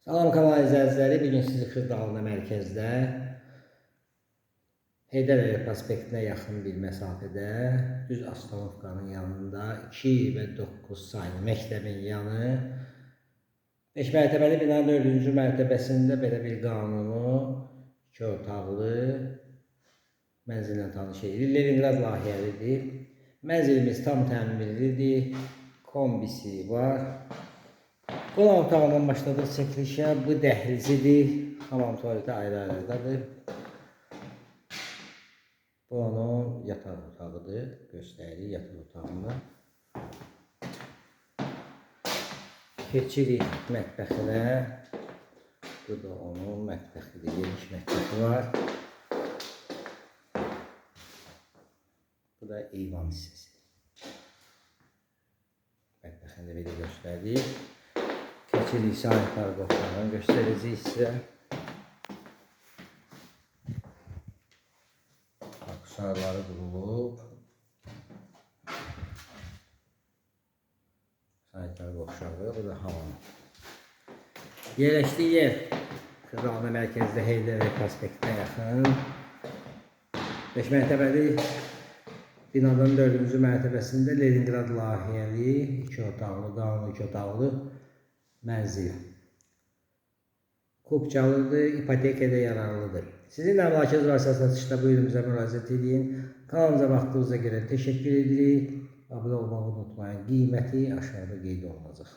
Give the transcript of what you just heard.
Salam kanal izləyiciləri, bugün sizi Xırdalında mərkəzdə Heydər Əliyev prospektinə yaxın bir məsafədə düz Astanovkanın yanında 2 və 9 saylı məktəbin yanı 5 mərtəbəli binanın 4-cü mərtəbəsində belə bir qanunu 2 otaqlı mənzillə tanış edilir. Leningrad layihəlidir. Mənzilimiz tam təmirlidir. Kombisi var. Qonaq otağından başladıq çəkilişə. Bu dəhlizidir. Hamam tuvaleti ayrı-ayrıdadır. Bu onun yataq otağıdır. Göstəririk yataq otağında. Keçirik mətbəxinə. Bu da onun mətbəxidir. Geniş mətbəxi var. Bu da eyvan hissəsi. Mətbəxini də belə göstəririk. Keçirik sanitар qovşağını göstərəcəyik sizə. Aksarları qurulub. Sanitar qovşağı, bu da hamam. Yerləşdiyi yer Xırdalında mərkəzdə Heydər Əliyev prospektinə yaxın 5 mərtəbəli binanın 4-cü mərtəbəsində Leningrad layihəli 2 otaqlı, qanun 2 otaqlı mənzil. Kupçalıdır, ipotekada yararlıdır. Sizin də mülahizəniz varsa satışda buyurun bizə müraciət edin. Kanalımıza baxdığınıza görə təşəkkür edirik. Abunə olmağı unutmayın. Qiyməti aşağıda qeyd olunacaq.